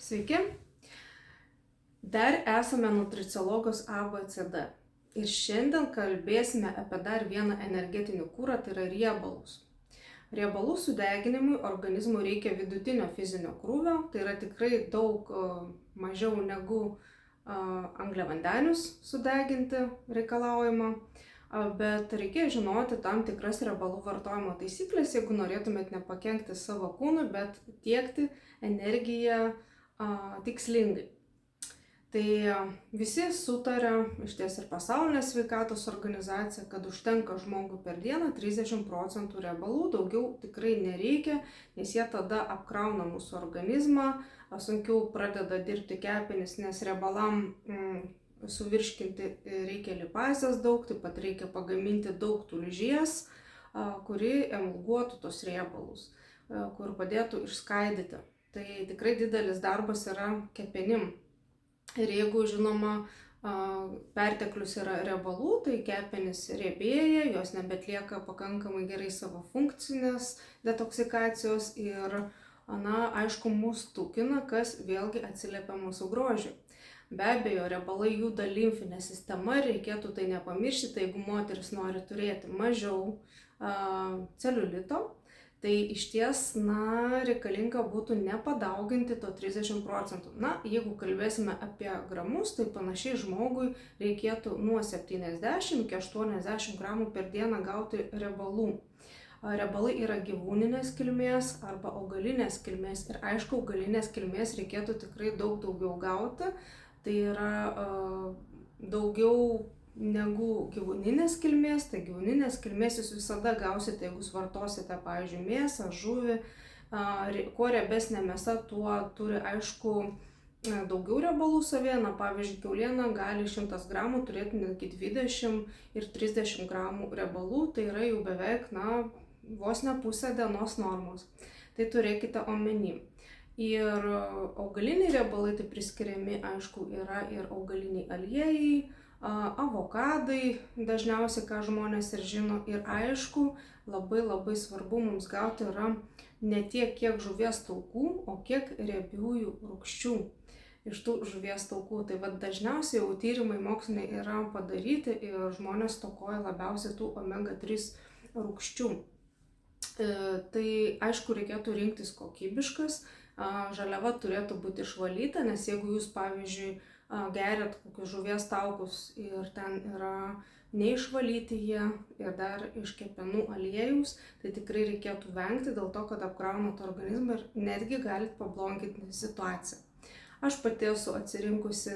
Sveiki, dar esame nutriciologos ABCD ir šiandien kalbėsime apie dar vieną energetinį kurą, tai yra riebalus. Riebalų sudeginimui organizmui reikia vidutinio fizinio krūvio, tai yra tikrai daug mažiau negu angliavandenius sudeginti reikalaujama, bet reikia žinoti tam tikras riebalų vartojimo taisyklės, jeigu norėtumėt nepakenkti savo kūnui, bet tiekti energiją tikslingai. Tai visi sutarė, iš ties ir Pasaulinė sveikatos organizacija, kad užtenka žmogui per dieną 30% riebalų, daugiau tikrai nereikia, nes jie tada apkrauna mūsų organizmą, sunkiau pradeda dirbti kepenys, nes riebalam suvirškinti reikia lipazės daug, taip pat reikia pagaminti daug tulžies, kuri emulguotų tos riebalus, kur padėtų išskaidyti. Tai tikrai didelis darbas yra kepenim. Ir jeigu, žinoma, perteklius yra riebalų, tai kepenys riebėja, jos nebetlieka pakankamai gerai savo funkcinės detoksikacijos ir, aišku, mus tukina, kas vėlgi atsiliepia mūsų grožiui. Be abejo, riebalai juda limfinė sistema ir reikėtų tai nepamiršti, tai jeigu moteris nori turėti mažiau celiulito, tai iš ties, reikalinga būtų nepadauginti to 30%. Jeigu kalbėsime apie gramus, tai panašiai žmogui reikėtų nuo 70 iki 80 gramų per dieną gauti riebalų. Riebalai yra gyvūninės kilmės arba augalinės kilmės ir aišku, augalinės kilmės reikėtų tikrai daugiau gauti. Tai yra daugiau negu gyvūninės kilmės, tai gyvūninės kilmės jūs visada gausite, jeigu vartosite, pavyzdžiui, mėsą, žuvį. Kuo riebesnė mėsa, tuo turi, aišku, daugiau riebalų savyje. Pavyzdžiui, kiauliena gali 100 gramų turėti netgi 20 ir 30 gramų riebalų, tai yra jau beveik, vos ne pusę dienos normos. Tai turėkite omeny. Ir augaliniai riebalai tai priskiriami, aišku, yra ir augaliniai aliejai, avokadai, dažniausiai, ką žmonės ir žino, ir aišku, labai svarbu mums gauti yra ne tiek, kiek žuvies taukų, o kiek riebiųjų rūgščių iš tų žuvies taukų. Tai dažniausiai jau tyrimai moksliniai yra padaryti ir žmonės stokoja labiausiai tų omega-3 rūgščių. Tai aišku, reikėtų rinktis kokybiškas, žaliava turėtų būti išvalyta, nes jeigu jūs, pavyzdžiui, geriat kokius žuvies taukus ir ten yra neišvalyti jie ir dar iš kepenų aliejaus, tai tikrai reikėtų vengti dėl to, kad apkraunat organizmą ir netgi galit pabloginti situaciją. Aš pati esu atsirinkusi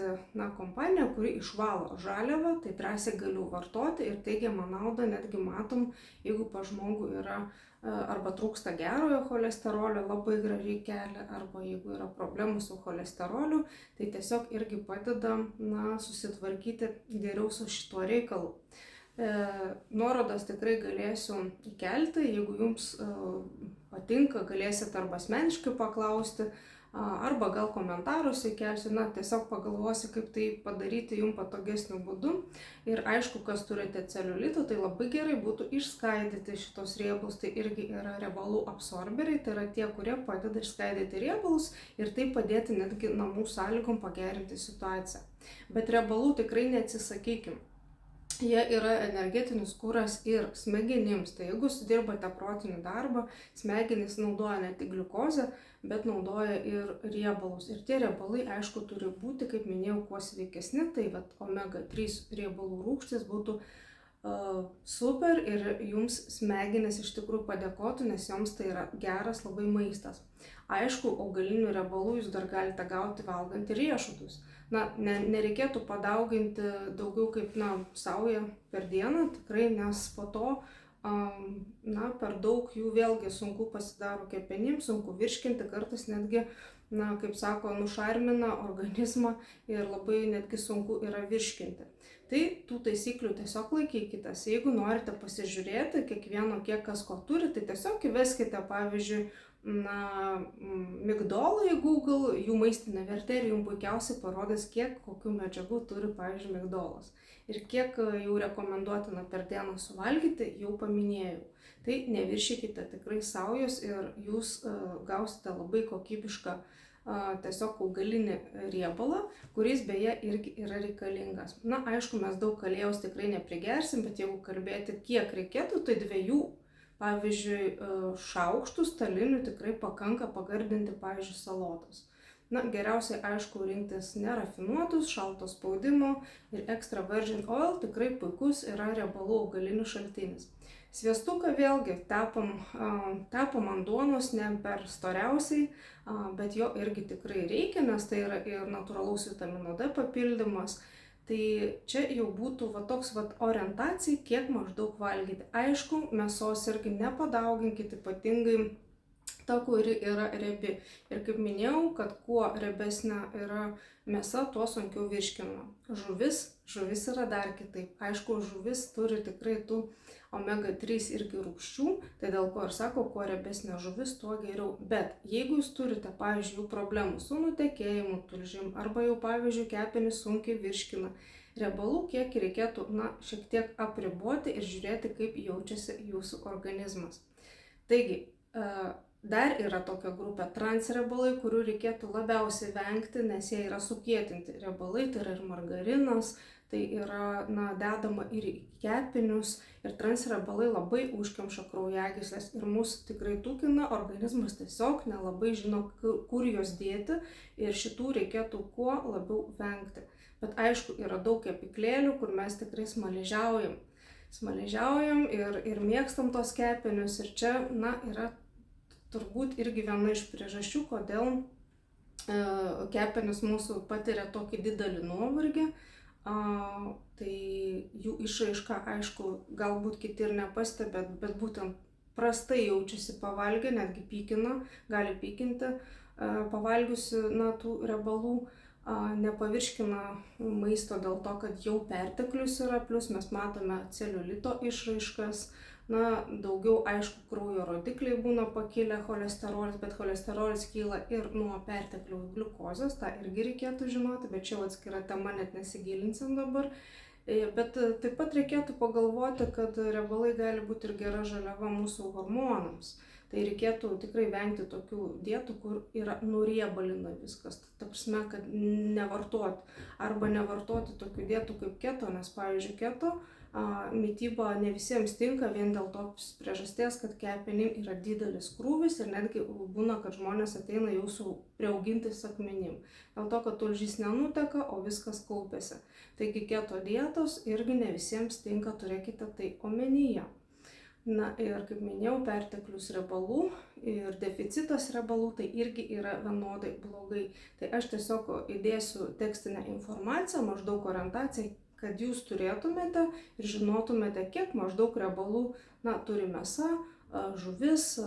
kompaniją, kuri išvalo žaliavą, tai drąsiai galiu vartoti ir teigiamą naudą netgi matom, jeigu pas žmogų yra arba trūksta gerojo cholesterolio, labai gražiai kelia, arba jeigu yra problemų su cholesteroliu, tai tiesiog irgi padeda susitvarkyti geriau su šituo reikalu. Nuorodas tikrai galėsiu įkelti, jeigu jums patinka, galėsit arba asmeniškai paklausti, arba gal komentarus įkelsiu, tiesiog pagalvosiu, kaip tai padaryti jums patogesniu būdu. Ir aišku, kas turite celiulito, tai labai gerai būtų išskaidyti šitos riebalus, tai irgi yra riebalų absorberiai, tai yra tie, kurie padeda išskaidyti riebalus ir tai padėti netgi namų sąlygom pagerinti situaciją. Bet riebalų tikrai neatsisakykim. Jie yra energetinis kuras ir smegenims, tai jeigu dirbate protinį darbą, smegenys naudoja ne tik gliukozę, bet naudoja ir riebalus. Ir tie riebalai, aišku, turi būti, kaip minėjau, kuo sveikesni, tai omega-3 riebalų rūgštys būtų super ir jums smegenys iš tikrųjų padėkotų, nes joms tai yra geras labai maistas. Aišku, augalinių riebalų jūs dar galite gauti valgant ir riešutus. Nereikėtų padauginti daugiau kaip saują per dieną, tikrai, nes po to per daug jų vėlgi sunku pasidaro kepenim, sunku virškinti, kartais netgi, kaip sako, nušarmina organizmą ir labai netgi sunku yra virškinti. Tai tų taisyklių tiesiog laikykitės. Jeigu norite pasižiūrėti kiekvieno, kiek kas ko turi, tai tiesiog įveskite, pavyzdžiui, migdolą į Google, jų maistinė vertė ir jums puikiausiai parodys, kiek kokių medžiagų turi, pavyzdžiui, migdolas. Ir kiek jau rekomenduotina per dieną suvalgyti, jau paminėjau. Tai neviršykite tikrai saujos ir jūs gausite labai kokybišką tiesiog augalinį riebalą, kuris beje irgi yra reikalingas. Na, aišku, mes daug aliejaus tikrai neprigersim, bet jeigu kalbėti, kiek reikėtų, tai 2, pavyzdžiui, šaukštų stalinių tikrai pakanka pagardinti, pavyzdžiui, salotos. Na, geriausiai, aišku, rinktis nerafinuotus, šalto spaudimo ir extra virgin oil tikrai puikus yra riebalų augalinių šaltinis. Sviestuką vėlgi tepam ant duonos ne per storiausiai, bet jo irgi tikrai reikia, nes tai yra ir natūralaus vitamino D papildymas. Tai čia jau būtų toks orientacija, kiek maždaug valgyti. Aišku, mėsos irgi nepadauginkit, ypatingai ta, kuri yra riebi. Ir kaip minėjau, kad kuo riebesnė yra mėsa, tuo sunkiau virškinama. Žuvis yra dar kitaip. Aišku, žuvis turi tikrai tų omega-3 irgi rūgščių, tai dėl ko ir sako, kuo riebesnė žuvis, tuo geriau. Bet jeigu jūs turite, pavyzdžiui, problemų su nutekėjimu, tulžim, arba jau, pavyzdžiui, kepenys sunkiai virškina, riebalų kiekį reikėtų, šiek tiek apriboti ir žiūrėti, kaip jaučiasi jūsų organizmas. Taigi, dar yra tokia grupė transriebalai, kurių reikėtų labiausiai vengti, nes jie yra sukietinti riebalai, tai yra ir margarinas, tai yra dedama ir į kepinius, ir transriebalai labai užkemša kraujagyslės ir mūsų tikrai tūkina, organizmas tiesiog nelabai žino, kur juos dėti ir šitų reikėtų kuo labiau vengti. Bet aišku, yra daug kepyklėlių, kur mes tikrai smaližiaujam ir mėgstam tos kepinius ir čia yra turbūt irgi viena iš priežasčių, kodėl kepenys mūsų patiria tokį didelį nuovargį. Tai jų išraiška, aišku, galbūt kiti ir nepastebėt, bet būtent prastai jaučiasi pavalgę, netgi gali pykinti pavalgiusi tų riebalų, nepavirškina maisto dėl to, kad jau perteklius yra, plus mes matome celiulito išraiškas, daugiau, aišku, kraujo rodikliai būna pakilę cholesterolis, bet cholesterolis kyla ir nuo pertekliaus gliukozės, tą irgi reikėtų žinoti, bet čia atskira tema, net nesigilinsim dabar. Bet taip pat reikėtų pagalvoti, kad riebalai gali būti ir gera žaliava mūsų hormonams. Tai reikėtų tikrai vengti tokių dietų, kur yra nuriebalina viskas. Ta prasme, kad nevartoti tokių dietų kaip keto, nes, pavyzdžiui, keto mityba ne visiems tinka vien dėl tos priežasties, kad kepenim yra didelis krūvis ir netgi būna, kad žmonės ateina jau su priaugintais akmenim. Dėl to, kad tulžys nenuteka, o viskas kaupiasi. Taigi keto dietos irgi ne visiems tinka, turėkite tai omenyje. Ir kaip minėjau, perteklius riebalų ir deficitas riebalų tai irgi yra vienodai blogai. Tai aš tiesiog įdėsiu tekstinę informaciją, maždaug orientaciją, kad jūs turėtumėte ir žinotumėte, kiek maždaug riebalų turi mėsa, žuvis,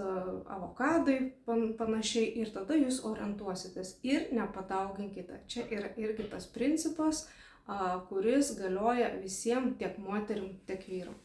avokadai panašiai ir tada jūs orientuositės ir nepadauginkite. Čia yra irgi tas principas, kuris galioja visiems, tiek moterim, tiek vyram.